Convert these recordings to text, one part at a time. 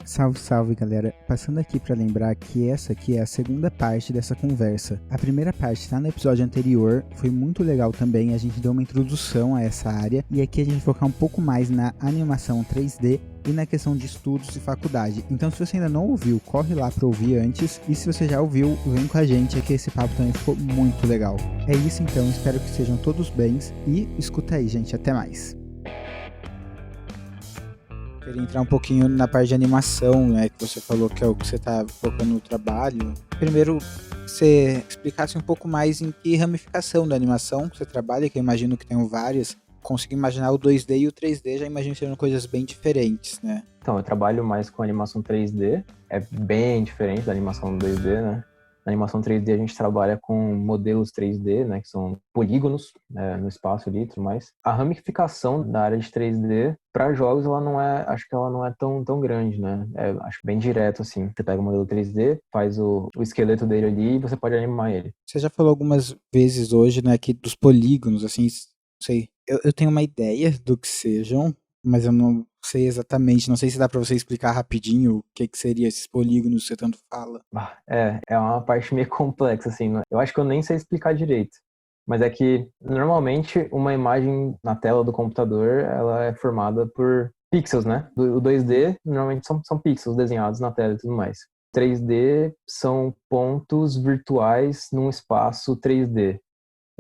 Salve, salve galera, passando aqui para lembrar que essa aqui é a segunda parte dessa conversa. A primeira parte está no episódio anterior, foi muito legal também, a gente deu uma introdução a essa área e aqui a gente vai focar um pouco mais na animação 3D e na questão de estudos e faculdade. Então se você ainda não ouviu, corre lá para ouvir antes, e se você já ouviu, vem com a gente, que esse papo também ficou muito legal. É isso então, espero que sejam todos bens e escuta aí gente, até mais. Queria entrar um pouquinho na parte de animação, né, que você falou que é o que você está focando no trabalho. Primeiro, você explicasse um pouco mais em que ramificação da animação você trabalha, que eu imagino que tenham várias. Consigo imaginar o 2D e o 3D, já imagino que sejam coisas bem diferentes, né? Então, eu trabalho mais com animação 3D, é bem diferente da animação 2D, né? Na animação 3D a gente trabalha com modelos 3D, né, que são polígonos no espaço ali e tudo mais. A ramificação da área de 3D para jogos, acho que ela não é tão grande, né? Acho bem direto, assim. Você pega o modelo 3D, faz o esqueleto dele ali e você pode animar ele. Você já falou algumas vezes hoje, né, que dos polígonos, assim, não sei. Eu tenho uma ideia do que sejam, mas eu não sei exatamente, não sei se dá pra você explicar rapidinho o que seria esses polígonos que você tanto fala. É uma parte meio complexa, assim, né? Eu acho que eu nem sei explicar direito. Mas é que, normalmente, uma imagem na tela do computador, ela é formada por pixels, né? O 2D, normalmente, são pixels desenhados na tela e tudo mais. 3D são pontos virtuais num espaço 3D.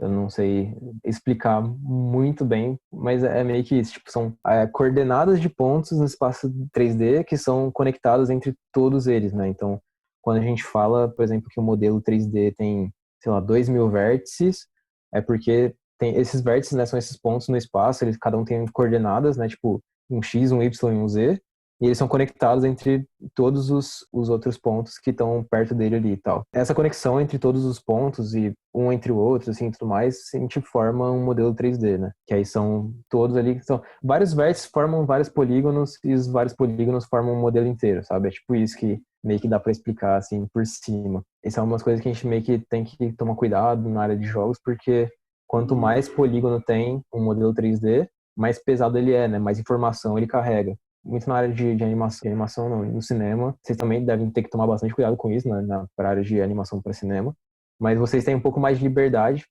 Eu não sei explicar muito bem, mas é meio que isso. Tipo, são coordenadas de pontos no espaço 3D que são conectadas entre todos eles, né? Então, quando a gente fala, por exemplo, que o modelo 3D tem, sei lá, 2.000 vértices, é porque tem esses vértices, né? São esses pontos no espaço, eles cada um tem coordenadas, né? Tipo, um X, um Y e um Z. E eles são conectados entre todos os outros pontos que estão perto dele ali e tal. Essa conexão entre todos os pontos e um entre o outro, assim, tudo mais, a gente forma um modelo 3D, né? Que aí são todos ali, são vários vértices formam vários polígonos e os vários polígonos formam um modelo inteiro, sabe? É tipo isso que meio que dá para explicar, assim, por cima. Essas são umas coisas que a gente meio que tem que tomar cuidado na área de jogos, porque quanto mais polígono tem um modelo 3D, mais pesado ele é, né? Mais informação ele carrega muito na área de animação não, no cinema. Vocês também devem ter que tomar bastante cuidado com isso, né, para a área de animação para cinema. Mas vocês têm um pouco mais de liberdade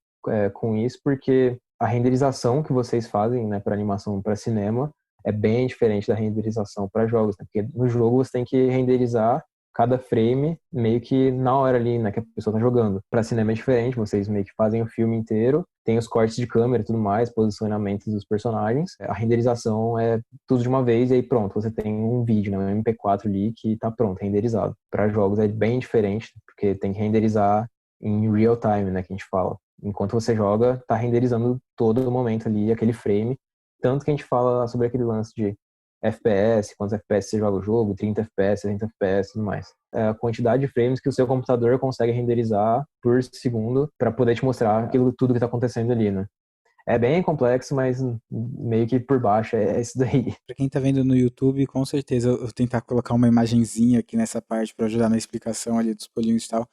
com isso, porque a renderização que vocês fazem, né, para animação para cinema é bem diferente da renderização para jogos, né? Porque no jogo você tem que renderizar cada frame meio que na hora ali, né, que a pessoa tá jogando. Para cinema é diferente, vocês meio que fazem o filme inteiro, tem os cortes de câmera e tudo mais, posicionamentos dos personagens. A renderização é tudo de uma vez e aí pronto, você tem um vídeo, né, um MP4 ali que tá pronto, renderizado. Para jogos é bem diferente, porque tem que renderizar em real time, né, que a gente fala. Enquanto você joga, tá renderizando todo o momento ali, aquele frame. Tanto que a gente fala sobre aquele lance de FPS, quantos FPS você joga o jogo, 30 FPS, 60 FPS e tudo mais. É a quantidade de frames que o seu computador consegue renderizar por segundo para poder te mostrar aquilo tudo que está acontecendo ali, né? É bem complexo, mas meio que por baixo é isso daí. Pra quem tá vendo no YouTube, com certeza eu vou tentar colocar uma imagenzinha aqui nessa parte pra ajudar na explicação ali dos polinhos e tal.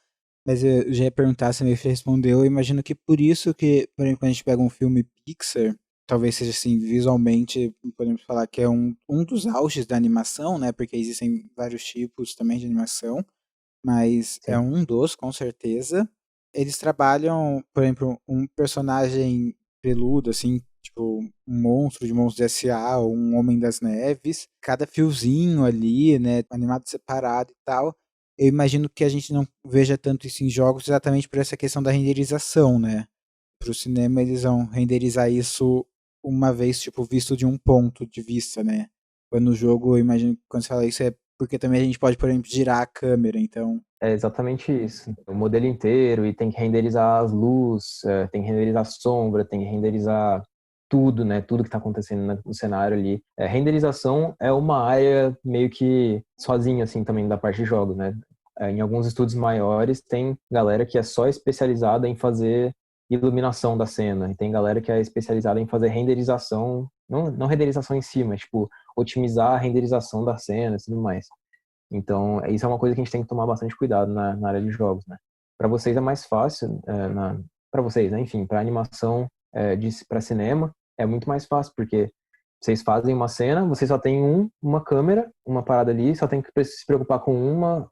Mas eu já ia perguntar, você meio que respondeu, eu imagino que por isso que, por exemplo, quando a gente pega um filme Pixar, talvez seja assim, visualmente, podemos falar que é um dos auges da animação, né? Porque existem vários tipos também de animação, mas é Sim. um dos, com certeza. Eles trabalham, por exemplo, um personagem peludo, assim, tipo um monstro de Monstros S.A. ou um Homem das Neves. Cada fiozinho ali, né, animado separado e tal. Eu imagino que a gente não veja tanto isso em jogos exatamente por essa questão da renderização, né? Para o cinema eles vão renderizar isso uma vez, tipo, visto de um ponto de vista, né? Quando no jogo, eu imagino que quando você fala isso é porque também a gente pode, por exemplo, girar a câmera, então... É exatamente isso. O modelo inteiro e tem que renderizar as luzes, tem que renderizar a sombra, tem que renderizar tudo, né? Tudo que está acontecendo no cenário ali. Renderização é uma área meio que sozinha, assim, também da parte de jogos, né? Em alguns estúdios maiores tem galera que é só especializada em fazer iluminação da cena e tem galera que é especializada em fazer renderização, não renderização em si, mas tipo otimizar a renderização da cena e tudo mais. Então, isso é uma coisa que a gente tem que tomar bastante cuidado na área de jogos, né? Para vocês é mais fácil, para vocês, né? Enfim, para animação para cinema é muito mais fácil, porque Vocês fazem uma cena, você só tem uma câmera, uma parada ali, só tem que se preocupar com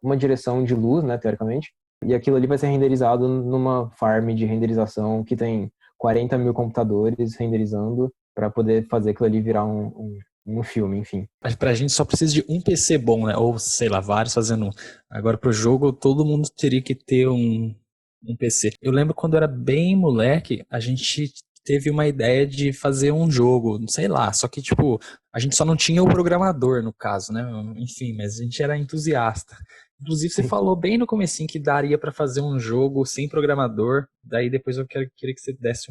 uma direção de luz, né, teoricamente, e aquilo ali vai ser renderizado numa farm de renderização que tem 40 mil computadores renderizando para poder fazer aquilo ali virar um filme, enfim. Pra gente só precisa de um PC bom, né? Ou, sei lá, vários fazendo um. Agora, pro jogo, todo mundo teria que ter um PC. Eu lembro quando eu era bem moleque, a gente teve uma ideia de fazer um jogo, sei lá, só que, tipo, a gente só não tinha o programador, no caso, né? Enfim, mas a gente era entusiasta. Inclusive, você falou bem no comecinho que daria pra fazer um jogo sem programador. Daí depois eu queria que você desse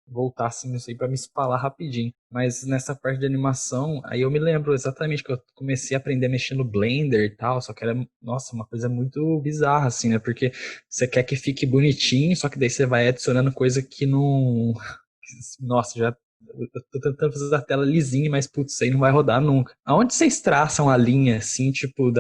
voltasse nisso aí pra me falar rapidinho. Mas nessa parte de animação, aí eu me lembro exatamente que eu comecei a aprender a mexer no Blender e tal, só que era, nossa, uma coisa muito bizarra, assim, né? Porque você quer que fique bonitinho, só que daí você vai adicionando coisa que não. Nossa, já. Eu tô tentando fazer a tela lisinha, mas putz, isso aí não vai rodar nunca. Aonde vocês traçam a linha, assim, tipo,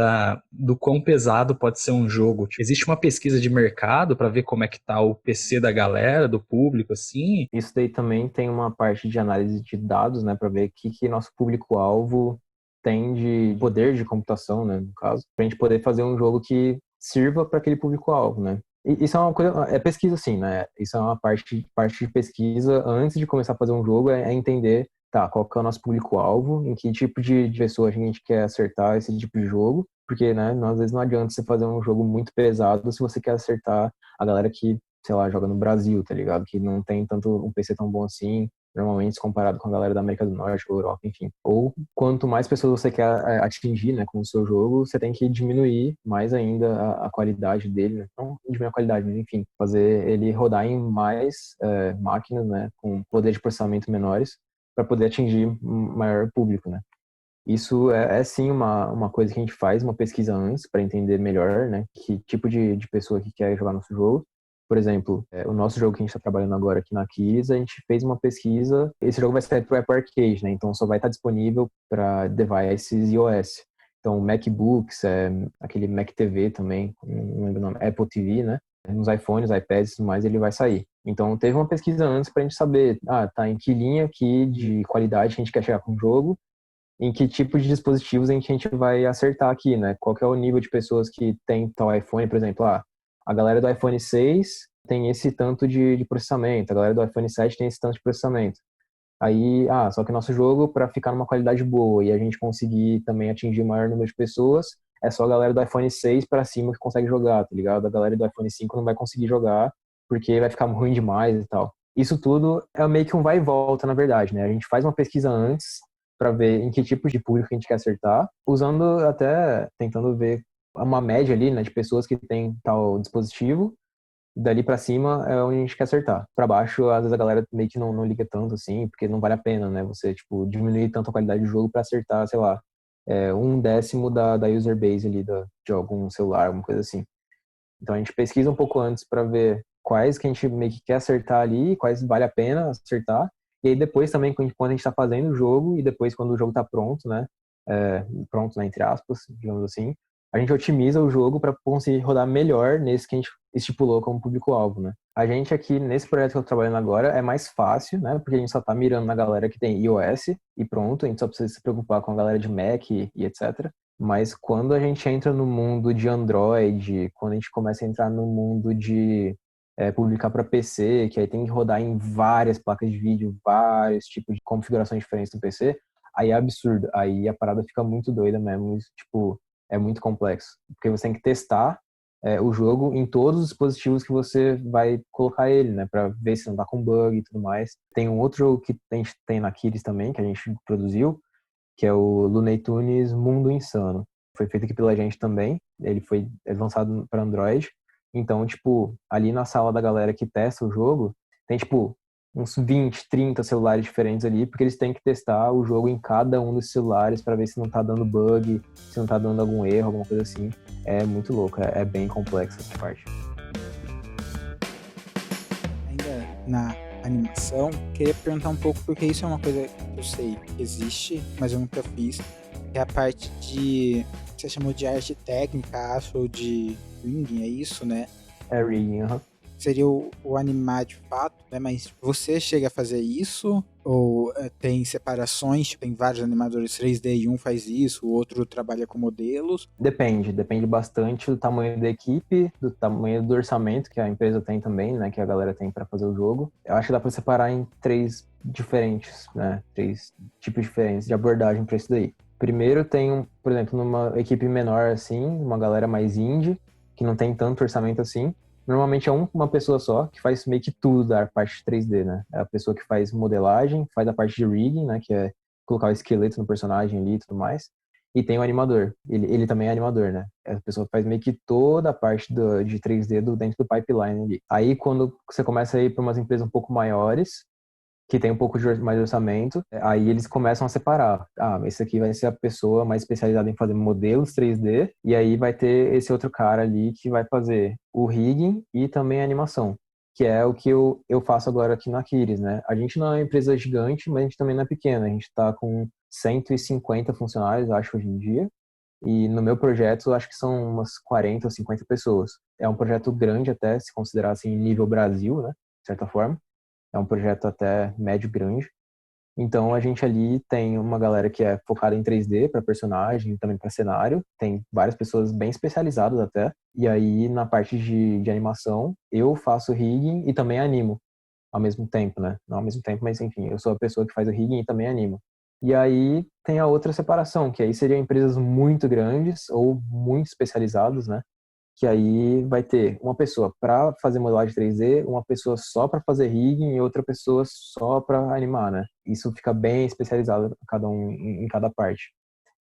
do quão pesado pode ser um jogo? Tipo, existe uma pesquisa de mercado pra ver como é que tá o PC da galera, do público, assim? Isso daí também tem uma parte de análise de dados, né, para ver o que nosso público-alvo tem de poder de computação, né, no caso, para a gente poder fazer um jogo que sirva para aquele público-alvo, né. E isso é uma coisa, é pesquisa sim, né, isso é uma parte de pesquisa antes de começar a fazer um jogo, é entender, tá, qual que é o nosso público-alvo, em que tipo de pessoa a gente quer acertar esse tipo de jogo, porque, né, às vezes não adianta você fazer um jogo muito pesado se você quer acertar a galera que sei lá, joga no Brasil, tá ligado? Que não tem tanto um PC tão bom assim, normalmente comparado com a galera da América do Norte, ou Europa, enfim. Ou quanto mais pessoas você quer atingir, né, com o seu jogo, você tem que diminuir mais ainda a qualidade dele, né? Não diminuir a qualidade, mas enfim, fazer ele rodar em mais máquinas, né, com poder de processamento menores, para poder atingir um maior público, né? Isso é sim uma coisa que a gente faz, uma pesquisa antes, para entender melhor, né, que tipo de pessoa que quer jogar nosso jogo. Por exemplo, o nosso jogo que a gente está trabalhando agora aqui na Aquiles, a gente fez uma pesquisa. Esse jogo vai sair para o Apple Arcade, né? Então só vai estar disponível para devices iOS. Então, MacBooks, aquele Mac TV também, não lembro o nome, Apple TV, né? Nos iPhones, iPads e tudo mais, ele vai sair. Então, teve uma pesquisa antes para a gente saber, tá em que linha aqui de qualidade que a gente quer chegar com o jogo, em que tipo de dispositivos a gente vai acertar aqui, né? Qual que é o nível de pessoas que tem tal iPhone, por exemplo, a galera do iPhone 6 tem esse tanto de processamento, a galera do iPhone 7 tem esse tanto de processamento. Aí, só que nosso jogo, para ficar numa qualidade boa e a gente conseguir também atingir o maior número de pessoas, é só a galera do iPhone 6 para cima que consegue jogar, tá ligado? A galera do iPhone 5 não vai conseguir jogar porque vai ficar ruim demais e tal. Isso tudo é meio que um vai e volta, na verdade, né? A gente faz uma pesquisa antes para ver em que tipo de público a gente quer acertar, usando até, tentando ver uma média ali, né, de pessoas que tem tal dispositivo. Dali para cima é onde a gente quer acertar. Para baixo, às vezes a galera meio que não liga tanto assim, porque não vale a pena, né? Você, tipo, diminuir tanto a qualidade do jogo para acertar, sei lá, 1/10 da user base ali de algum celular, alguma coisa assim. Então a gente pesquisa um pouco antes para ver quais que a gente meio que quer acertar ali, quais vale a pena acertar. E aí depois também, quando a gente está fazendo o jogo, e depois quando o jogo está pronto, né? Pronto, né, entre aspas, digamos assim, a gente otimiza o jogo para conseguir rodar melhor nesse que a gente estipulou como público-alvo, né? A gente aqui, nesse projeto que eu tô trabalhando agora, é mais fácil, né? Porque a gente só tá mirando na galera que tem iOS e pronto, a gente só precisa se preocupar com a galera de Mac e etc. Mas quando a gente entra no mundo de Android, quando a gente começa a entrar no mundo de publicar para PC, que aí tem que rodar em várias placas de vídeo, vários tipos de configurações diferentes do PC, aí é absurdo. Aí a parada fica muito doida mesmo, tipo, é muito complexo. Porque você tem que testar o jogo em todos os dispositivos que você vai colocar ele, né? Pra ver se não tá com bug e tudo mais. Tem um outro jogo que a gente tem na Kiris também, que a gente produziu, que é o Looney Tunes Mundo Insano. Foi feito aqui pela gente também. Ele foi lançado para Android. Então, tipo, ali na sala da galera que testa o jogo, tem, tipo, uns 20, 30 celulares diferentes ali, porque eles têm que testar o jogo em cada um dos celulares para ver se não tá dando bug, se não tá dando algum erro, alguma coisa assim. É muito louco, é bem complexo essa parte. Ainda na animação, queria perguntar um pouco, porque isso é uma coisa que eu sei que existe, mas eu nunca fiz, que é a parte de, você chamou de arte técnica, acho, ou de rigging, é isso, né? É rigging, aham. seria o animar de fato, né? Mas você chega a fazer isso? Ou tem separações, tipo, tem vários animadores 3D e um faz isso, o outro trabalha com modelos? Depende bastante do tamanho da equipe, do tamanho do orçamento que a empresa tem também, né, que a galera tem para fazer o jogo. Eu acho que dá para separar em 3 diferentes, né, 3 tipos diferentes de abordagem para isso daí. Primeiro tem, por exemplo, numa equipe menor assim, uma galera mais indie, que não tem tanto orçamento assim. Normalmente é uma pessoa só que faz meio que tudo da parte 3D, né? É a pessoa que faz modelagem, faz a parte de rigging, né, que é colocar o esqueleto no personagem ali e tudo mais. E tem o animador. Ele também é animador, né? A pessoa faz meio que toda a parte de 3D dentro do pipeline ali. Aí, quando você começa a ir para umas empresas um pouco maiores, que tem um pouco de mais orçamento, aí eles começam a separar. Ah, esse aqui vai ser a pessoa mais especializada em fazer modelos 3D, e aí vai ter esse outro cara ali que vai fazer o rigging e também a animação, que é o que eu faço agora aqui na Aquiles, né? A gente não é uma empresa gigante, mas a gente também não é pequena. A gente está com 150 funcionários, acho, hoje em dia. E no meu projeto, acho que são umas 40 ou 50 pessoas. É um projeto grande até, se considerar assim, nível Brasil, né? De certa forma. É um projeto até médio grande. Então a gente ali tem uma galera que é focada em 3D para personagem, também para cenário. Tem várias pessoas bem especializadas até. E aí na parte de animação, eu faço rigging e também animo ao mesmo tempo, né? Não ao mesmo tempo, mas enfim, eu sou a pessoa que faz o rigging e também animo. E aí tem a outra separação, que aí seriam empresas muito grandes ou muito especializadas, né? Que aí vai ter uma pessoa para fazer modelagem 3D, uma pessoa só para fazer rigging e outra pessoa só para animar, né? Isso fica bem especializado cada um em cada parte.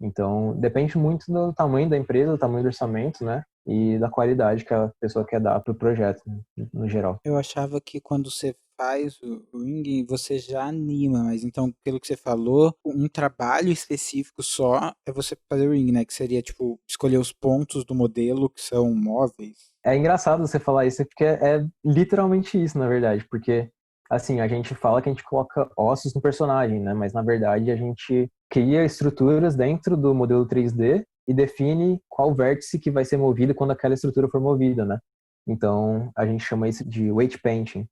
Então, depende muito do tamanho da empresa, do tamanho do orçamento, né? E da qualidade que a pessoa quer dar para o projeto, né? No geral. Eu achava que quando você faz o ringing, você já anima, mas então, pelo que você falou, um trabalho específico só é você fazer o ringing, né? Que seria, tipo, escolher os pontos do modelo que são móveis. É engraçado você falar isso, porque é literalmente isso, na verdade. Porque, assim, a gente fala que a gente coloca ossos no personagem, né? Mas, na verdade, a gente cria estruturas dentro do modelo 3D e define qual vértice que vai ser movido quando aquela estrutura for movida, né? Então, a gente chama isso de weight painting,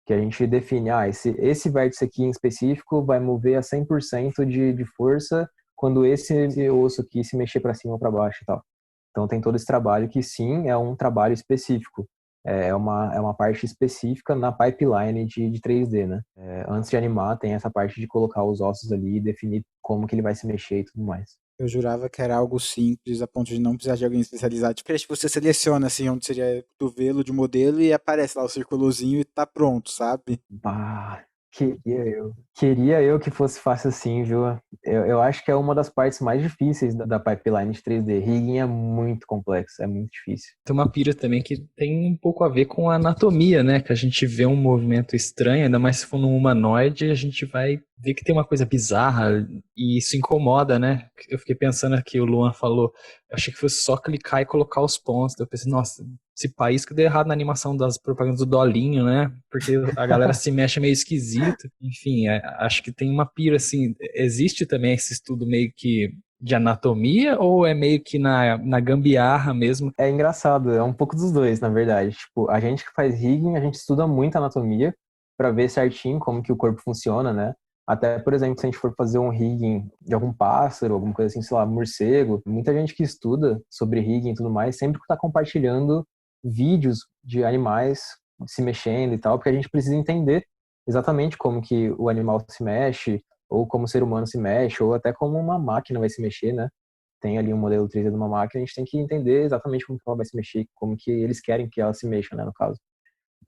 que a gente define, esse vértice aqui em específico vai mover a 100% de força quando esse osso aqui se mexer para cima ou para baixo e tal. Então tem todo esse trabalho que sim, é um trabalho específico. É uma parte específica na pipeline de 3D, né? Antes de animar, tem essa parte de colocar os ossos ali e definir como que ele vai se mexer e tudo mais. Eu jurava que era algo simples, a ponto de não precisar de alguém especializado. Tipo, você seleciona, assim, onde seria o cotovelo de modelo e aparece lá o circulozinho e tá pronto, sabe? Bah, queria eu. Queria eu que fosse fácil assim, viu? Eu acho que é uma das partes mais difíceis da pipeline de 3D. Rigging é muito complexo, é muito difícil. Tem uma pira também que tem um pouco a ver com a anatomia, né? Que a gente vê um movimento estranho, ainda mais se for num humanoide, a gente vai ver que tem uma coisa bizarra e isso incomoda, né? Eu fiquei pensando aqui, o Luan falou, eu achei que fosse só clicar e colocar os pontos. Eu pensei, nossa, esse país que deu errado na animação das propagandas do Dolinho, né? Porque a galera se mexe meio esquisito. Enfim, acho que tem uma pira assim. Existe também esse estudo meio que de anatomia ou é meio que na gambiarra mesmo? É engraçado, é um pouco dos dois, na verdade. Tipo, a gente que faz rigging, a gente estuda muito anatomia para ver certinho como que o corpo funciona, né? Até, por exemplo, se a gente for fazer um rigging de algum pássaro, alguma coisa assim, sei lá, morcego, muita gente que estuda sobre rigging e tudo mais, sempre está compartilhando vídeos de animais se mexendo e tal, porque a gente precisa entender exatamente como que o animal se mexe, ou como o ser humano se mexe, ou até como uma máquina vai se mexer, né? Tem ali um modelo 3D de uma máquina, a gente tem que entender exatamente como que ela vai se mexer, como que eles querem que ela se mexa, né, no caso.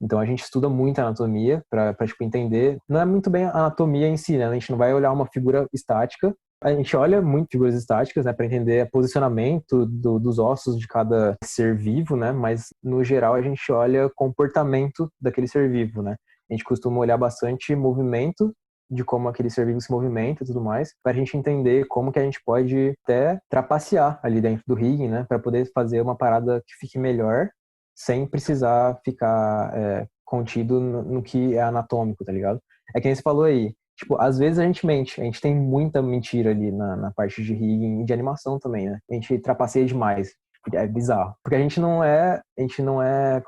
Então a gente estuda muito a anatomia para tipo, entender. Não é muito bem a anatomia em si, né? A gente não vai olhar uma figura estática. A gente olha muito figuras estáticas, né, para entender o posicionamento dos ossos de cada ser vivo, né? Mas no geral a gente olha comportamento daquele ser vivo, né? A gente costuma olhar bastante movimento de como aquele ser vivo se movimenta e tudo mais, para a gente entender como que a gente pode até trapacear ali dentro do rigging, né? Para poder fazer uma parada que fique melhor sem precisar ficar contido no que é anatômico, tá ligado? É que nem você falou aí, tipo, às vezes a gente mente, a gente tem muita mentira ali na parte de rigging e de animação também, né? A gente trapaceia demais, é bizarro. Porque a gente não é,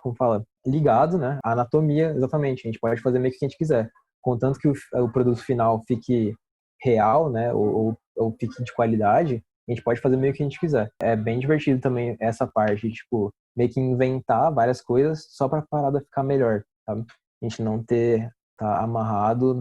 como fala, ligado, né, à anatomia, exatamente. A gente pode fazer meio que o que a gente quiser. Contanto que o produto final fique real, né, ou fique de qualidade, a gente pode fazer meio que a gente quiser. É bem divertido também essa parte, tipo, meio que inventar várias coisas só pra parada ficar melhor, sabe? A gente não tá amarrado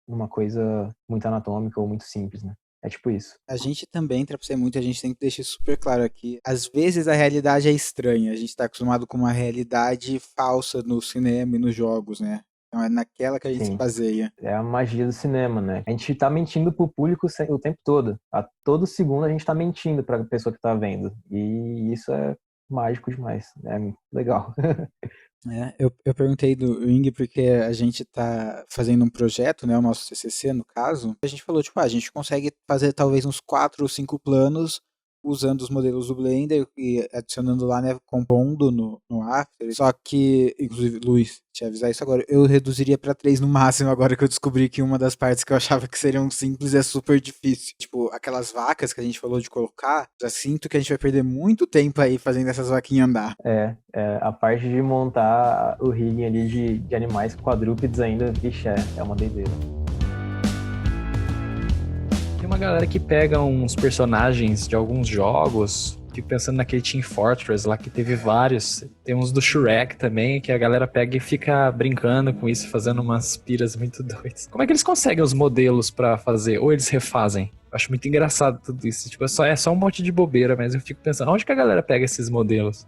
numa coisa muito anatômica ou muito simples, né? É tipo isso. A gente também, pra ser muito, a gente tem que deixar isso super claro aqui. Às vezes a realidade é estranha. A gente tá acostumado com uma realidade falsa no cinema e nos jogos, né? Então é naquela que a gente se Sim. baseia. É a magia do cinema, né? A gente tá mentindo pro público o tempo todo. A todo segundo a gente tá mentindo pra pessoa que tá vendo. E isso é mágico demais. É muito legal. É, eu perguntei do Ring porque a gente tá fazendo um projeto, né, o nosso TCC no caso. A gente falou, tipo, a gente consegue fazer talvez uns 4 ou 5 planos usando os modelos do Blender e adicionando lá, né, compondo no After. Só que, inclusive, Luiz, te avisar isso agora, eu reduziria pra 3 no máximo agora que eu descobri que uma das partes que eu achava que seriam simples é super difícil. Tipo, aquelas vacas que a gente falou de colocar, já sinto que a gente vai perder muito tempo aí fazendo essas vaquinhas andar. A parte de montar o rigging ali de animais quadrúpedes ainda, vixe, é uma doideira. Tem uma galera que pega uns personagens de alguns jogos, fico pensando naquele Team Fortress lá que teve vários. Tem uns do Shrek também, que a galera pega e fica brincando com isso, fazendo umas piras muito doidas. Como é que eles conseguem os modelos pra fazer? Ou eles refazem? Eu acho muito engraçado tudo isso. Tipo, é só um monte de bobeira, mas eu fico pensando, onde que a galera pega esses modelos?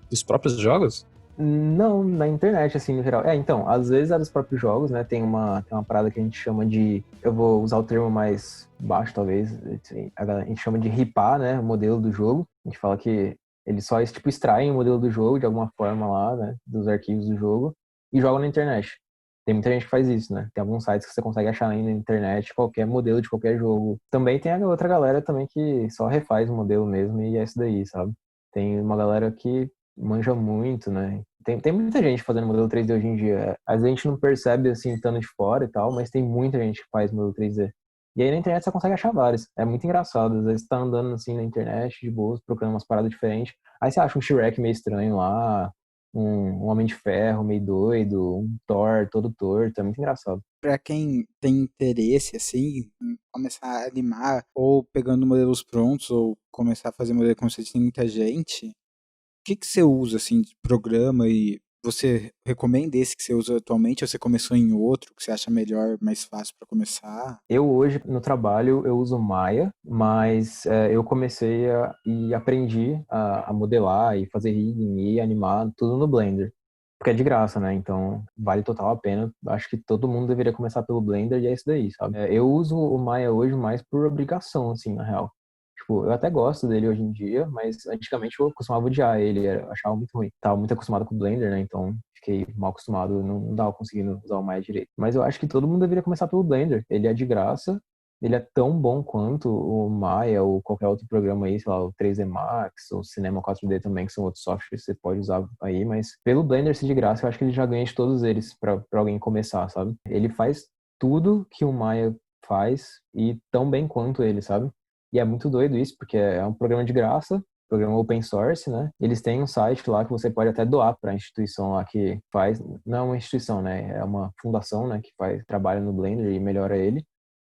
Dos próprios jogos? Não, na internet, assim, no geral. Então, às vezes é dos próprios jogos, né? Tem uma parada que a gente chama de. Eu vou usar o termo mais baixo, talvez. Assim, a gente chama de ripar, né? O modelo do jogo. A gente fala que eles só, tipo, extraem o modelo do jogo de alguma forma lá, né? Dos arquivos do jogo e jogam na internet. Tem muita gente que faz isso, né? Tem alguns sites que você consegue achar aí na internet qualquer modelo de qualquer jogo. Também tem a outra galera também que só refaz o modelo mesmo e é isso daí, sabe? Tem uma galera que manja muito, né? Tem muita gente fazendo modelo 3D hoje em dia. Às vezes a gente não percebe assim, estando de fora e tal, mas tem muita gente que faz modelo 3D. E aí na internet você consegue achar vários. É muito engraçado. Às vezes você tá andando assim na internet, de boas, procurando umas paradas diferentes. Aí você acha um Shrek meio estranho lá, um Homem de Ferro meio doido, um Thor todo torto. É muito engraçado. Para quem tem interesse assim em começar a animar ou pegando modelos prontos ou começar a fazer modelo como você tem muita gente, o que que você usa assim de programa e você recomenda esse que você usa atualmente ou você começou em outro que você acha melhor, mais fácil para começar? Eu hoje no trabalho eu uso Maya, mas eu comecei e aprendi a modelar e fazer rigging e animar tudo no Blender. Porque é de graça, né? Então vale total a pena. Acho que todo mundo deveria começar pelo Blender e é isso daí, sabe? Eu uso o Maya hoje mais por obrigação, assim, na real. Tipo, eu até gosto dele hoje em dia, mas antigamente eu costumava odiar ele, eu achava muito ruim. Tava muito acostumado com o Blender, né? Então fiquei mal acostumado, não tava conseguindo usar o Maya direito. Mas eu acho que todo mundo deveria começar pelo Blender. Ele é de graça, ele é tão bom quanto o Maya ou qualquer outro programa aí, sei lá, o 3D Max, ou Cinema 4D também, que são outros softwares que você pode usar aí, mas pelo Blender ser de graça, eu acho que ele já ganha de todos eles pra alguém começar, sabe? Ele faz tudo que o Maya faz e tão bem quanto ele, sabe? E é muito doido isso, porque é um programa de graça, programa open source, né? Eles têm um site lá que você pode até doar para a instituição lá que faz, não é uma instituição, né? É uma fundação, né, que faz trabalho no Blender e melhora ele.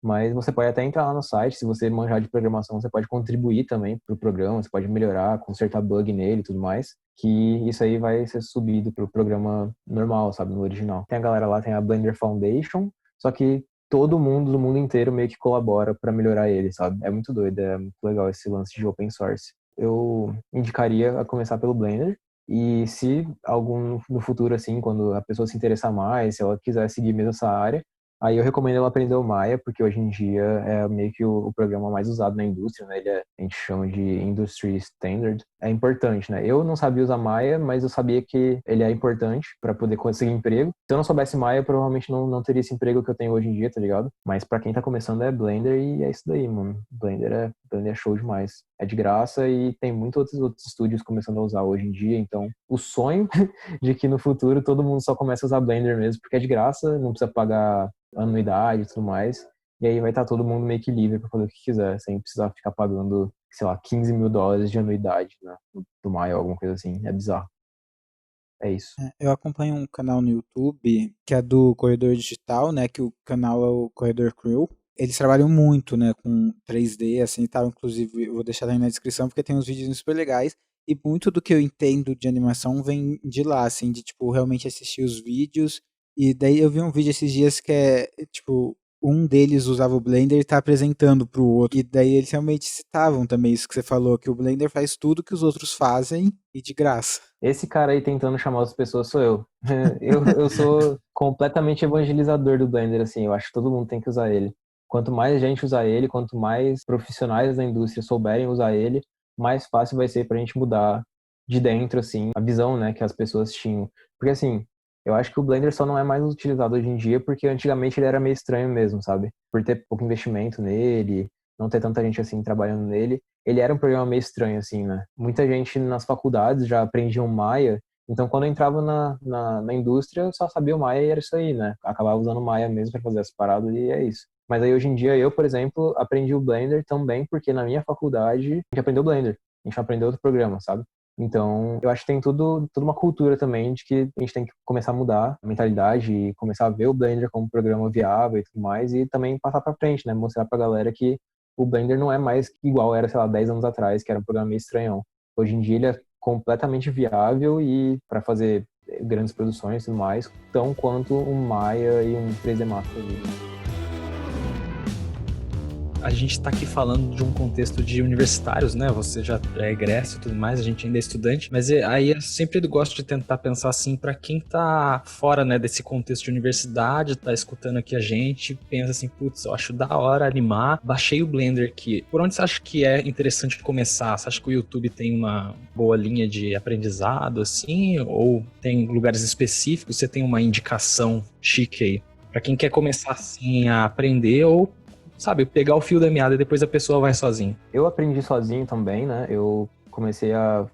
Mas você pode até entrar lá no site, se você manjar de programação, você pode contribuir também para o programa, você pode melhorar, consertar bug nele e tudo mais, que isso aí vai ser subido para o programa normal, sabe, no original. Tem a galera lá, tem a Blender Foundation, só que todo mundo do mundo inteiro meio que colabora para melhorar ele, sabe? É muito doido, é muito legal esse lance de open source. Eu indicaria a começar pelo Blender, e se algum no futuro, assim, quando a pessoa se interessar mais, se ela quiser seguir mesmo essa área, aí eu recomendo ela aprender o Maya, porque hoje em dia é meio que o programa mais usado na indústria, né? A gente chama de Industry Standard. É importante, né? Eu não sabia usar Maya, mas eu sabia que ele é importante para poder conseguir emprego. Se eu não soubesse Maya, provavelmente não teria esse emprego que eu tenho hoje em dia, tá ligado? Mas para quem tá começando é Blender e é isso daí, mano. Blender é show demais. É de graça e tem muitos outros estúdios começando a usar hoje em dia, então o sonho de que no futuro todo mundo só comece a usar Blender mesmo, porque é de graça, não precisa pagar anuidade e tudo mais. E aí vai estar todo mundo meio que livre para fazer o que quiser, sem precisar ficar pagando, sei lá, US$ 15.000 de anuidade, né, do Maio, alguma coisa assim. É bizarro. É isso. Eu acompanho um canal no YouTube que é do Corredor Digital, né? Que o canal é o Corredor Crew. Eles trabalham muito, né, com 3D, assim, e tal. Inclusive, eu vou deixar aí na descrição porque tem uns vídeos super legais. E muito do que eu entendo de animação vem de lá, assim, de, tipo, realmente assistir os vídeos. E daí eu vi um vídeo esses dias que é, tipo, um deles usava o Blender e tá apresentando pro outro. E daí eles realmente citavam também isso que você falou, que o Blender faz tudo que os outros fazem e de graça. Esse cara aí tentando chamar as pessoas sou eu. Eu sou completamente evangelizador do Blender, assim. Eu acho que todo mundo tem que usar ele. Quanto mais gente usar ele, quanto mais profissionais da indústria souberem usar ele, mais fácil vai ser pra gente mudar de dentro, assim, a visão, né, que as pessoas tinham. Porque, assim, eu acho que o Blender só não é mais utilizado hoje em dia porque antigamente ele era meio estranho mesmo, sabe? Por ter pouco investimento nele, não ter tanta gente, assim, trabalhando nele. Ele era um programa meio estranho, assim, né? Muita gente nas faculdades já aprendia o Maya, então quando eu entrava na indústria, eu só sabia o Maya e era isso aí, né? Acabava usando o Maya mesmo para fazer as paradas e é isso. Mas aí hoje em dia eu, por exemplo, aprendi o Blender também porque na minha faculdade a gente aprendeu Blender, a gente aprendeu outro programa, sabe? Então, eu acho que tem toda uma cultura também de que a gente tem que começar a mudar a mentalidade e começar a ver o Blender como um programa viável e tudo mais e também passar para frente, né? Mostrar pra galera que o Blender não é mais igual era, sei lá, 10 anos atrás, que era um programa meio estranhão. Hoje em dia ele é completamente viável e para fazer grandes produções e tudo mais, tão quanto um Maya e um 3D Max. A gente está aqui falando de um contexto de universitários, né? Você já é egresso e tudo mais, a gente ainda é estudante, mas aí eu sempre gosto de tentar pensar assim, para quem tá fora, né, desse contexto de universidade, tá escutando aqui a gente, pensa assim, putz, eu acho da hora animar, baixei o Blender aqui. Por onde você acha que é interessante começar? Você acha que o YouTube tem uma boa linha de aprendizado, assim, ou tem lugares específicos? Você tem uma indicação chique aí? Pra quem quer começar assim a aprender ou sabe, pegar o fio da meada e depois a pessoa vai sozinha. Eu aprendi sozinho também, né? Eu comecei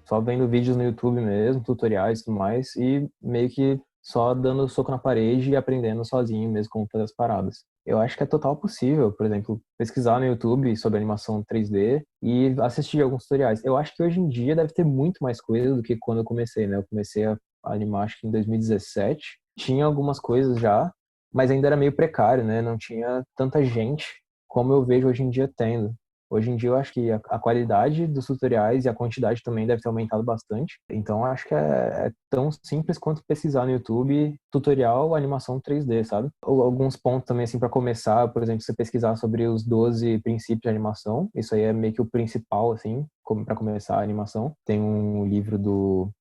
só vendo vídeos no YouTube mesmo, tutoriais e tudo mais, e meio que só dando soco na parede e aprendendo sozinho mesmo como fazer as paradas. Eu acho que é total possível, por exemplo, pesquisar no YouTube sobre animação 3D e assistir alguns tutoriais. Eu acho que hoje em dia deve ter muito mais coisa do que quando eu comecei, né? Eu comecei a animar acho que em 2017. Tinha algumas coisas já, mas ainda era meio precário, né? Não tinha tanta gente como eu vejo hoje em dia tendo. Hoje em dia eu acho que a qualidade dos tutoriais e a quantidade também deve ter aumentado bastante. Então eu acho que é tão simples quanto pesquisar no YouTube tutorial animação 3D, sabe? Ou alguns pontos também assim para começar, por exemplo, você pesquisar sobre os 12 princípios de animação. Isso aí é meio que o principal assim, para começar a animação. Tem um livro do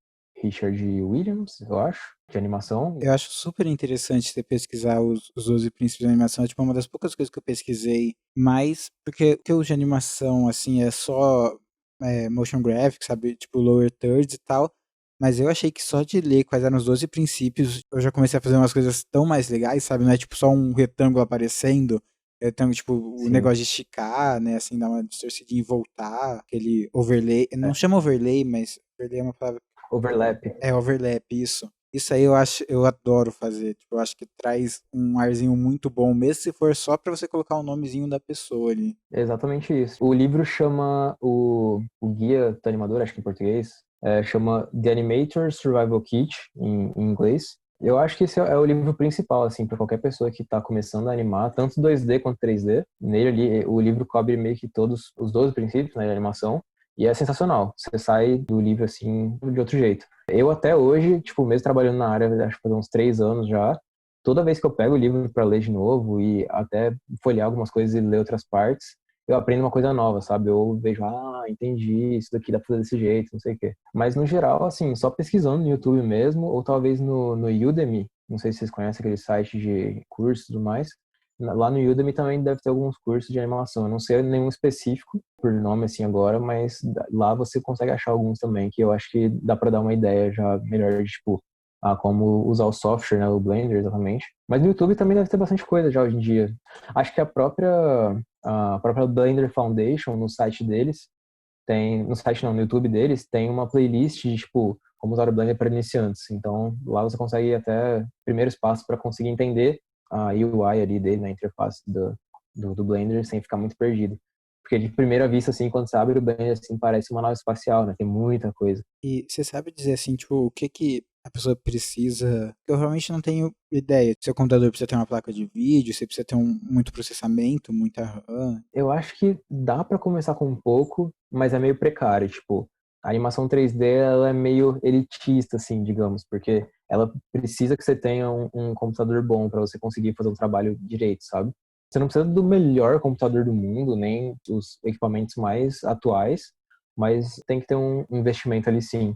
Richard Williams, eu acho, de animação. Eu acho super interessante você pesquisar os 12 princípios de animação. É tipo uma das poucas coisas que eu pesquisei mais, porque o que eu uso de animação, assim, é só motion graphics, sabe? Tipo lower thirds e tal. Mas eu achei que só de ler quais eram os 12 princípios, eu já comecei a fazer umas coisas tão mais legais, sabe? Não é tipo só um retângulo aparecendo. Retângulo, tipo, o Sim, negócio de esticar, né? Assim, dar uma distorcidinha e voltar. Aquele overlay. Não é, chama overlay, mas overlay é uma palavra. overlap. É overlap, isso. Isso aí eu acho, eu adoro fazer. Tipo, eu acho que traz um arzinho muito bom, mesmo se for só pra você colocar o nomezinho da pessoa ali. É exatamente isso. O livro chama o guia do animador, acho que em português, chama The Animator Survival Kit em inglês. Eu acho que esse é o livro principal, assim, para qualquer pessoa que está começando a animar, tanto 2D quanto 3D. Nele ali, o livro cobre meio que todos os 12 princípios, né, de animação, e é sensacional. Você sai do livro, assim, de outro jeito. Eu até hoje, tipo, mesmo trabalhando na área, acho que faz uns 3 anos já, toda vez que eu pego o livro para ler de novo e até folhear algumas coisas e ler outras partes, eu aprendo uma coisa nova, sabe? Eu vejo, entendi, isso daqui dá pra fazer desse jeito, não sei o quê. Mas no geral, assim, só pesquisando no YouTube mesmo, ou talvez no Udemy, não sei se vocês conhecem aquele site de cursos e tudo mais. Lá no Udemy também deve ter alguns cursos de animação. Eu não sei nenhum específico por nome assim agora, mas lá você consegue achar alguns também, que eu acho que dá para dar uma ideia já melhor de, tipo, como usar o software, né, o Blender, exatamente. Mas no YouTube também deve ter bastante coisa já hoje em dia. Acho que a própria Blender Foundation, no site deles, no site não, no YouTube deles, tem uma playlist de, tipo, como usar o Blender para iniciantes. Então, lá você consegue ir até primeiros passos para conseguir entender a UI ali dele, na interface do Blender, sem ficar muito perdido. Porque de primeira vista, assim, quando você abre o Blender, assim, parece uma nave espacial, né? Tem muita coisa. E você sabe dizer assim, tipo, o que que a pessoa precisa... Eu realmente não tenho ideia. Seu computador precisa ter uma placa de vídeo, você precisa ter muito processamento, muita RAM. Eu acho que dá pra começar com um pouco, mas é meio precário, tipo, a animação 3D ela é meio elitista, assim, digamos, porque ela precisa que você tenha um computador bom pra você conseguir fazer um trabalho direito, sabe? Você não precisa do melhor computador do mundo, nem dos equipamentos mais atuais, mas tem que ter um investimento ali sim,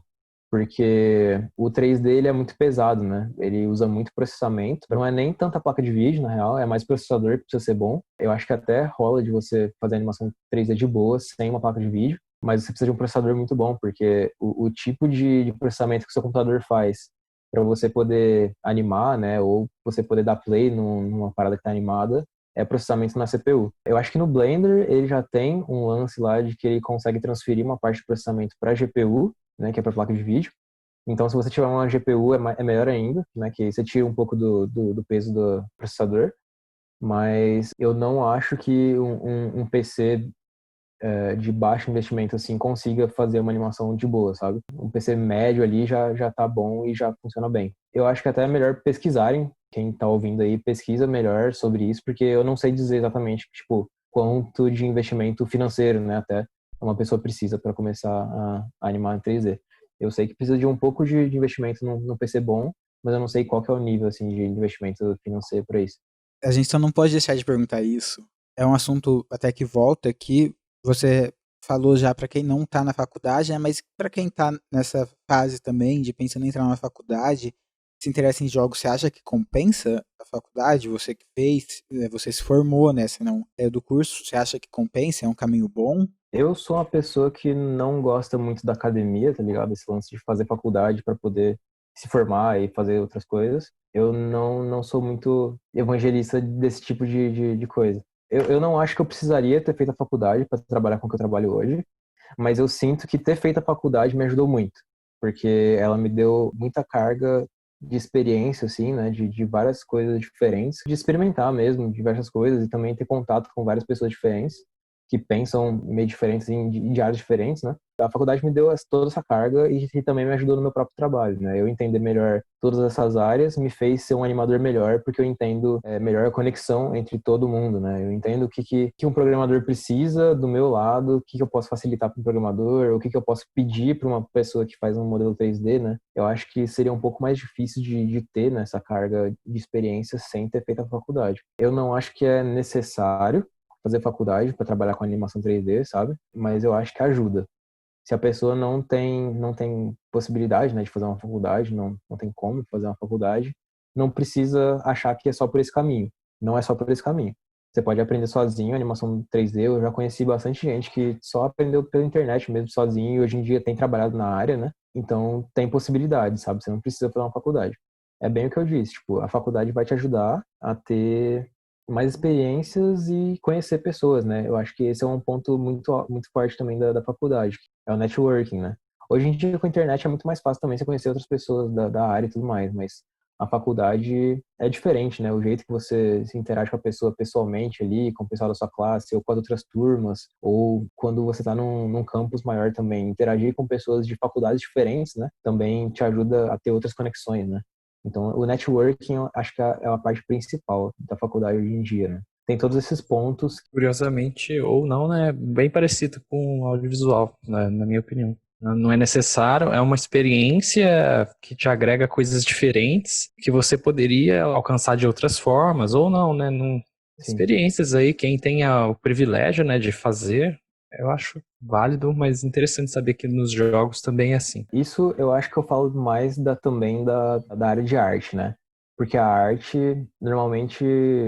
porque o 3D ele é muito pesado, né? Ele usa muito processamento. Não é nem tanta placa de vídeo, na real, é mais processador que precisa ser bom. Eu acho que até rola de você fazer animação 3D de boa sem uma placa de vídeo, mas você precisa de um processador muito bom, porque o tipo de processamento que o seu computador faz para você poder animar, né, ou você poder dar play numa parada que está animada, é processamento na CPU. Eu acho que no Blender ele já tem um lance lá de que ele consegue transferir uma parte do processamento para a GPU, né, que é para placa de vídeo. Então, se você tiver uma GPU, é melhor ainda, né, que você tira um pouco do peso do processador. Mas eu não acho que um PC de baixo investimento assim consiga fazer uma animação de boa, sabe? Um PC médio ali já tá bom e já funciona bem. Eu acho que até é melhor pesquisarem, quem tá ouvindo aí pesquisa melhor sobre isso, porque eu não sei dizer exatamente, tipo, quanto de investimento financeiro, né, até uma pessoa precisa para começar a animar em 3D. Eu sei que precisa de um pouco de investimento no PC bom, mas eu não sei qual que é o nível assim de investimento financeiro para isso. A gente só não pode deixar de perguntar isso. É um assunto até que volta que você falou já para quem não está na faculdade, né? Mas para quem está nessa fase também de pensando em entrar na faculdade, se interessa em jogos, você acha que compensa a faculdade? Você que fez, você se formou, né? Você não é do curso, você acha que compensa? É um caminho bom? Eu sou uma pessoa que não gosta muito da academia, tá ligado? Esse lance de fazer faculdade para poder se formar e fazer outras coisas. Eu não sou muito evangelista desse tipo de coisa. Eu não acho que eu precisaria ter feito a faculdade para trabalhar com o que eu trabalho hoje, mas eu sinto que ter feito a faculdade me ajudou muito, porque ela me deu muita carga de experiência, assim, né, de várias coisas diferentes, de experimentar mesmo diversas coisas e também ter contato com várias pessoas diferentes que pensam meio diferentes de áreas diferentes, né? A faculdade me deu toda essa carga e também me ajudou no meu próprio trabalho, né? Eu entender melhor todas essas áreas me fez ser um animador melhor, porque eu entendo melhor a conexão entre todo mundo, né? Eu entendo que um programador precisa do meu lado, o que eu posso facilitar para um programador, o que eu posso pedir para uma pessoa que faz um modelo 3D, né? Eu acho que seria um pouco mais difícil de ter né, essa carga de experiência sem ter feito a faculdade. Eu não acho que é necessário fazer faculdade para trabalhar com animação 3D, sabe? Mas eu acho que ajuda. Se a pessoa não tem possibilidade, né, de fazer uma faculdade, não tem como fazer uma faculdade, não precisa achar que é só por esse caminho. Não é só por esse caminho. Você pode aprender sozinho, animação 3D. Eu já conheci bastante gente que só aprendeu pela internet mesmo sozinho e hoje em dia tem trabalhado na área, né? Então tem possibilidade, sabe? Você não precisa fazer uma faculdade. É bem o que eu disse, tipo, a faculdade vai te ajudar a ter mais experiências e conhecer pessoas, né? Eu acho que esse é um ponto muito forte também da faculdade, é o networking, né? Hoje em dia, com a internet, é muito mais fácil também você conhecer outras pessoas da área e tudo mais, mas a faculdade é diferente, né? O jeito que você se interage com a pessoa pessoalmente ali, com o pessoal da sua classe, ou com as outras turmas, ou quando você está num campus maior também, interagir com pessoas de faculdades diferentes, né? Também te ajuda a ter outras conexões, né? Então, o networking, eu acho que é a parte principal da faculdade hoje em dia, né? Tem todos esses pontos. Curiosamente, ou não, né? Bem parecido com o audiovisual, né, na minha opinião. Não é necessário, é uma experiência que te agrega coisas diferentes que você poderia alcançar de outras formas, ou não, né? Sim. Experiências aí, quem tem o privilégio, né, de fazer, eu acho válido, mas interessante saber que nos jogos também é assim. Isso eu acho que eu falo mais também da área de arte, né? Porque a arte, normalmente,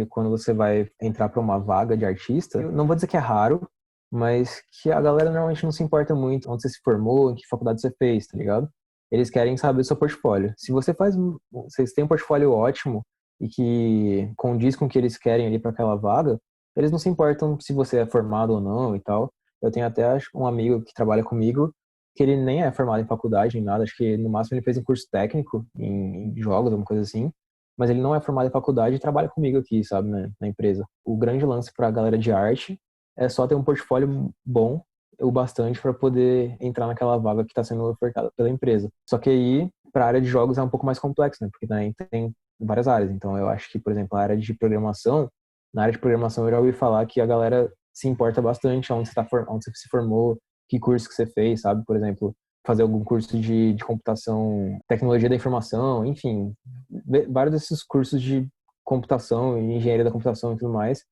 quando você vai entrar para uma vaga de artista, eu não vou dizer que é raro, mas que a galera normalmente não se importa muito onde você se formou, em que faculdade você fez, tá ligado? Eles querem saber o seu portfólio. Se você faz, vocês têm um portfólio ótimo e que condiz com o que eles querem ali para aquela vaga, eles não se importam se você é formado ou não e tal. Eu tenho até acho, um amigo que trabalha comigo que ele nem é formado em faculdade nem nada, acho que no máximo ele fez um curso técnico em jogos, alguma coisa assim, mas ele não é formado em faculdade e trabalha comigo aqui, sabe, né, na empresa. O grande lance para a galera de arte é só ter um portfólio bom o bastante para poder entrar naquela vaga que está sendo ofertada pela empresa. Só que aí para a área de jogos é um pouco mais complexo, né? Porque também tem várias áreas. Então, eu acho que, por exemplo, a área de programação, na área de programação eu já ouvi falar que a galera se importa bastante onde onde você se formou, que curso que você fez, sabe? Por exemplo, fazer algum curso de computação, tecnologia da informação, enfim, vários desses cursos de computação e engenharia da computação e tudo mais.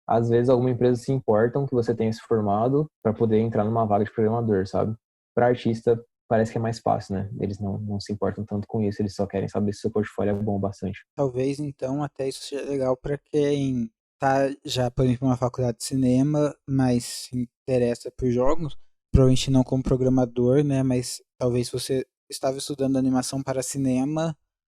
Às vezes, alguma empresa se importam que você tenha se formado para poder entrar numa vaga de programador, sabe? Para artista, parece que é mais fácil, né? Eles não se importam tanto com isso, eles só querem saber se seu portfólio é bom bastante. Talvez, então, até isso seja legal para quem tá já, por exemplo, numa faculdade de cinema, mas se interessa por jogos, provavelmente não como programador, né? Mas talvez você estava estudando animação para cinema,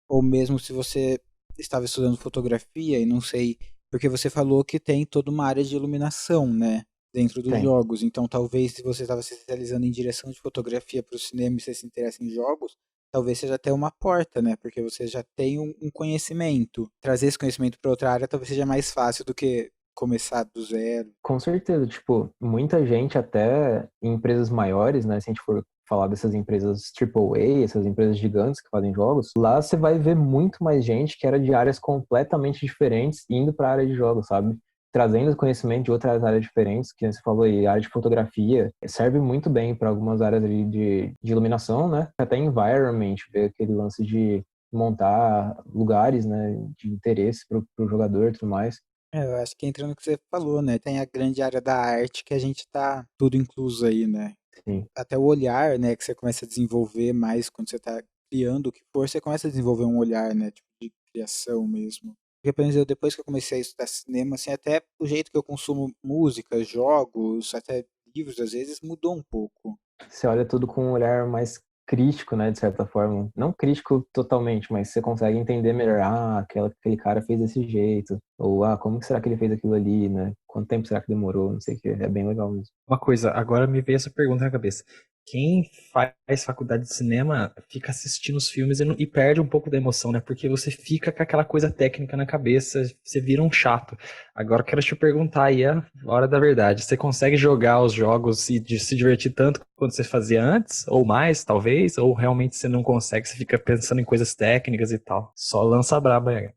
ou mesmo se você estava estudando fotografia, e não sei, porque você falou que tem toda uma área de iluminação, né? Dentro dos Tem. jogos. Então, talvez se você estava se especializando em direção de fotografia para o cinema e você se interessa em jogos, talvez seja até uma porta, né? Porque você já tem um conhecimento. Trazer esse conhecimento para outra área talvez seja mais fácil do que começar do zero. Com certeza, tipo, muita gente até em empresas maiores, né, se a gente for falar dessas empresas AAA, essas empresas gigantes que fazem jogos, lá você vai ver muito mais gente que era de áreas completamente diferentes indo para a área de jogos, sabe? Trazendo conhecimento de outras áreas diferentes, que você falou aí, a área de fotografia, serve muito bem para algumas áreas ali de iluminação, né? Até environment, ver aquele lance de montar lugares, né, de interesse para o jogador e tudo mais. Eu acho que entra no que você falou, né? Tem a grande área da arte que a gente tá tudo incluso aí, né? Sim. Até o olhar, né, que você começa a desenvolver mais quando você tá criando o que for, você começa a desenvolver um olhar, né, tipo de criação mesmo. Porque, por exemplo, depois que eu comecei a estudar cinema, assim, até o jeito que eu consumo música, jogos, até livros, às vezes, mudou um pouco. Você olha tudo com um olhar mais crítico, né, de certa forma. Não crítico totalmente, mas você consegue entender melhor, aquele cara fez desse jeito, ou como que será que ele fez aquilo ali, né? Quanto tempo será que demorou? Não sei o que, é bem legal mesmo. Uma coisa, agora me veio essa pergunta na cabeça. Quem faz faculdade de cinema fica assistindo os filmes e perde um pouco da emoção, né? Porque você fica com aquela coisa técnica na cabeça, você vira um chato. Agora eu quero te perguntar aí a hora da verdade. Você consegue jogar os jogos e se divertir tanto quanto você fazia antes? Ou mais, talvez? Ou realmente você não consegue, você fica pensando em coisas técnicas e tal? Só lança braba aí.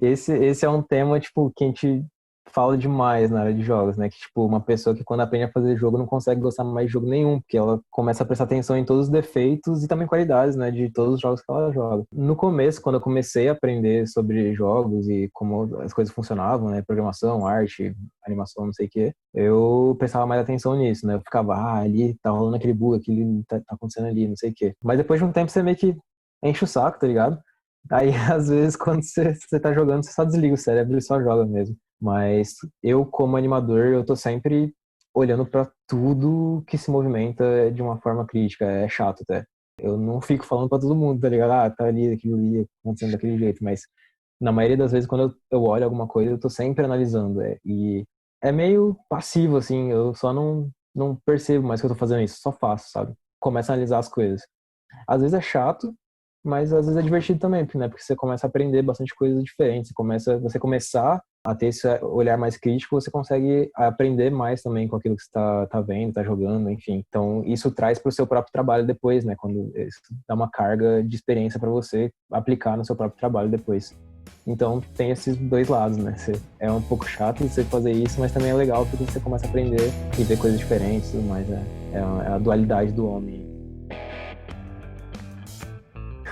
Esse é um tema, tipo, que a gente fala demais na área de jogos, né? Que, tipo, uma pessoa que quando aprende a fazer jogo não consegue gostar mais de jogo nenhum, porque ela começa a prestar atenção em todos os defeitos e também qualidades, né? De todos os jogos que ela joga. No começo, quando eu comecei a aprender sobre jogos e como as coisas funcionavam, né? Programação, arte, animação, não sei o quê, eu prestava mais atenção nisso, né? Eu ficava, ali tá rolando aquele bug, aquele tá acontecendo ali, não sei o quê. Mas depois de um tempo você meio que enche o saco, tá ligado? Aí, às vezes, quando você tá jogando, você só desliga o cérebro e só joga mesmo. Mas eu, como animador, eu tô sempre olhando pra tudo que se movimenta de uma forma crítica. É chato até. Eu não fico falando pra todo mundo, tá ligado? Tá ali, aquilo ali, acontecendo daquele jeito. Mas, na maioria das vezes, quando eu olho alguma coisa, eu tô sempre analisando. E é meio passivo, assim. Eu só não percebo mais que eu tô fazendo isso. Só faço, sabe? Começo a analisar as coisas. Às vezes é chato, mas às vezes é divertido também, né? Porque você começa a aprender bastante coisas diferentes. Você começar a ter esse olhar mais crítico, você consegue aprender mais também com aquilo que você tá vendo, tá jogando, enfim. Então, isso traz para o seu próprio trabalho depois, né? Quando isso dá uma carga de experiência para você aplicar no seu próprio trabalho depois. Então, tem esses dois lados, né? É um pouco chato você fazer isso, mas também é legal porque você começa a aprender e ver coisas diferentes e tudo mais. É a dualidade do homem.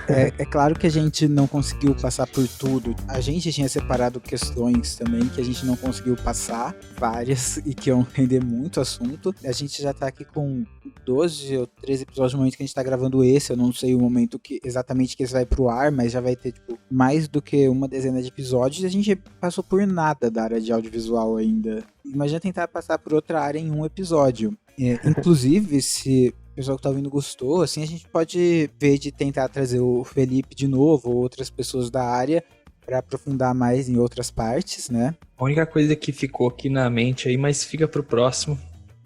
É claro que a gente não conseguiu passar por tudo. A gente tinha separado questões também que a gente não conseguiu passar, várias, e que iam render muito assunto. A gente já tá aqui com 12 ou 13 episódios no momento que a gente tá gravando esse. Eu não sei o momento exatamente que esse vai pro ar, mas já vai ter, tipo, mais do que uma dezena de episódios. E a gente passou por nada da área de audiovisual ainda. Imagina tentar passar por outra área em um episódio. Inclusive, se o pessoal que tá ouvindo gostou, assim, a gente pode ver de tentar trazer o Felipe de novo ou outras pessoas da área para aprofundar mais em outras partes, né? A única coisa que ficou aqui na mente aí, mas fica pro próximo,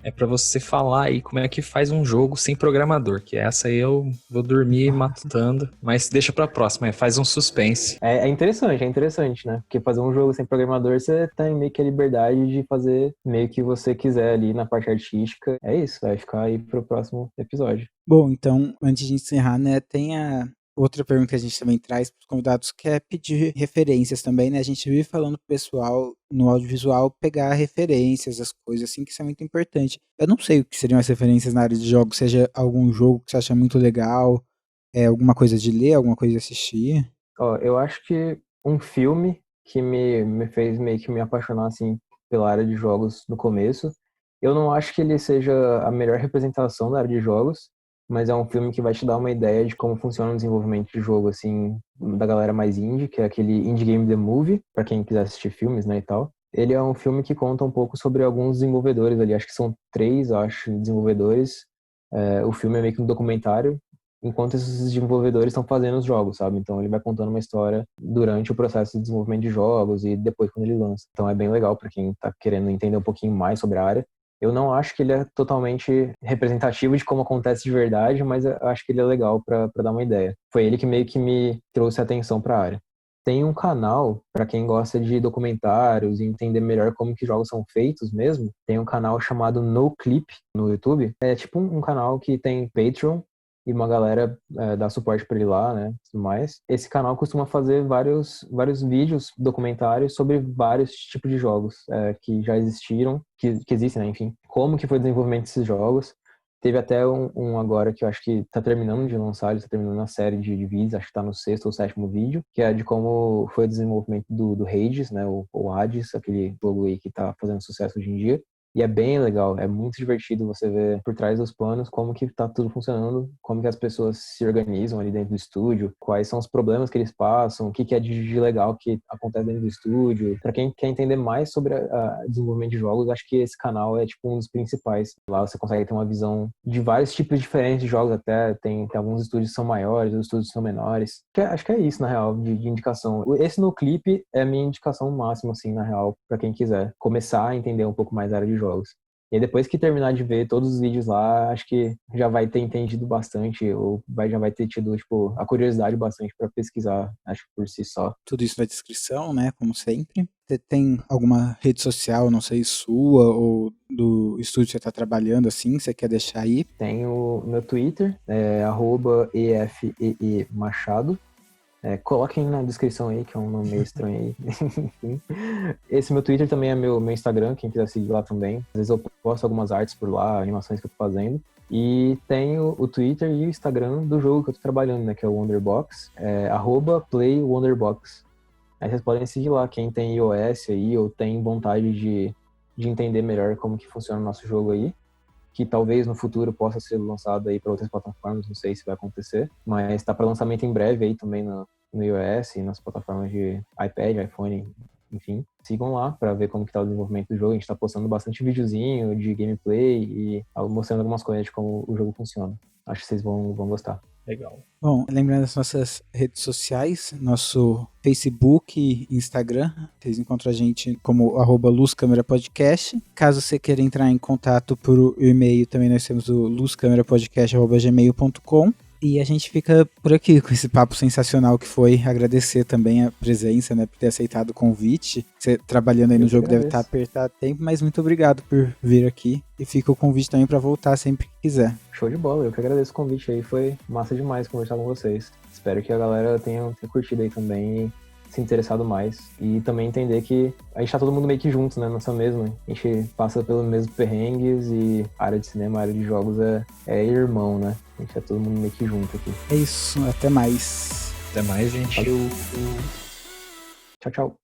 é pra você falar aí como é que faz um jogo sem programador, que essa aí eu vou dormir matutando, mas deixa pra próxima, faz um suspense. É interessante, né? Porque fazer um jogo sem programador, você tem meio que a liberdade de fazer meio que você quiser ali na parte artística. É isso, vai ficar aí pro próximo episódio. Bom, então, antes de encerrar, né, tem a outra pergunta que a gente também traz para os convidados, que é pedir referências também, né? A gente vive falando pro pessoal no audiovisual pegar referências, as coisas assim, que isso é muito importante. Eu não sei o que seriam as referências na área de jogos, seja algum jogo que você acha muito legal, alguma coisa de ler, alguma coisa de assistir. Ó, eu acho que um filme que me fez meio que me apaixonar, assim, pela área de jogos no começo, eu não acho que ele seja a melhor representação da área de jogos, mas é um filme que vai te dar uma ideia de como funciona o desenvolvimento de jogo, assim, da galera mais indie, que é aquele Indie Game The Movie, pra quem quiser assistir filmes, né, e tal. Ele é um filme que conta um pouco sobre alguns desenvolvedores ali, acho que são 3, acho, desenvolvedores. O filme é meio que um documentário, enquanto esses desenvolvedores estão fazendo os jogos, sabe? Então ele vai contando uma história durante o processo de desenvolvimento de jogos e depois quando ele lança. Então é bem legal para quem tá querendo entender um pouquinho mais sobre a área. Eu não acho que ele é totalmente representativo de como acontece de verdade, mas eu acho que ele é legal para dar uma ideia. Foi ele que meio que me trouxe a atenção para a área. Tem um canal, para quem gosta de documentários e entender melhor como que jogos são feitos mesmo, tem um canal chamado NoClip no YouTube. É tipo um canal que tem Patreon, e uma galera dá suporte para ele lá, né, tudo mais. Esse canal costuma fazer vários vídeos, documentários sobre vários tipos de jogos que já existiram, que existem, né, enfim. Como que foi o desenvolvimento desses jogos. Teve até um agora que eu acho que tá terminando de lançar, ele tá terminando a série de vídeos, acho que tá no 6º ou 7º vídeo, que é de como foi o desenvolvimento do Hades, né, o Hades, aquele jogo aí que tá fazendo sucesso hoje em dia. E é bem legal, é muito divertido você ver por trás dos panos como que tá tudo funcionando, como que as pessoas se organizam ali dentro do estúdio, quais são os problemas que eles passam, o que é de legal que acontece dentro do estúdio. Para quem quer entender mais sobre a desenvolvimento de jogos, acho que esse canal é tipo um dos principais. Lá você consegue ter uma visão de vários tipos diferentes de jogos, até tem alguns estúdios que são maiores, outros estúdios que são menores. Acho que é isso, na real, de indicação. Esse NoClip é a minha indicação máxima, assim, na real, para quem quiser começar a entender um pouco mais a área de jogos. E aí, depois que terminar de ver todos os vídeos lá, acho que já vai ter entendido bastante, ou já vai ter tido, tipo, a curiosidade bastante para pesquisar, acho que por si só. Tudo isso na descrição, né, como sempre. Você tem alguma rede social, não sei, sua, ou do estúdio que você tá trabalhando, assim, você quer deixar aí? Tem o meu Twitter, @EFEE_Machado. Coloquem na descrição aí, que é um nome meio estranho aí. Enfim. Esse meu Twitter também é meu Instagram, quem quiser seguir lá também. Às vezes eu posto algumas artes por lá, animações que eu tô fazendo. E tenho o Twitter e o Instagram do jogo que eu tô trabalhando, né? Que é o Wonderbox. @PlayWonderbox. Aí vocês podem seguir lá, quem tem iOS aí, ou tem vontade de entender melhor como que funciona o nosso jogo aí. Que talvez no futuro possa ser lançado aí para outras plataformas, não sei se vai acontecer, mas está para lançamento em breve aí também no iOS e nas plataformas de iPad, iPhone, enfim. Sigam lá para ver como que tá o desenvolvimento do jogo. A gente está postando bastante videozinho de gameplay e mostrando algumas coisas de como o jogo funciona. Acho que vocês vão gostar. Legal. Bom, lembrando as nossas redes sociais, nosso Facebook e Instagram, vocês encontram a gente como @LuzCameraPodcast. Caso você queira entrar em contato por e-mail, também nós temos o luzcamerapodcast@gmail.com. E a gente fica por aqui com esse papo sensacional que foi. Agradecer também a presença, né, por ter aceitado o convite. Você trabalhando aí no jogo deve estar apertado tempo, mas muito obrigado por vir aqui. E fica o convite também para voltar sempre que quiser. Show de bola, eu que agradeço o convite aí, foi massa demais conversar com vocês. Espero que a galera tenha curtido aí também e se interessado mais. E também entender que a gente tá todo mundo meio que junto, né, nessa mesma. A gente passa pelos mesmos perrengues e a área de cinema, a área de jogos é irmão, né? A gente é todo mundo meio que junto aqui. É isso, até mais. Até mais, gente. Valeu. Tchau, tchau.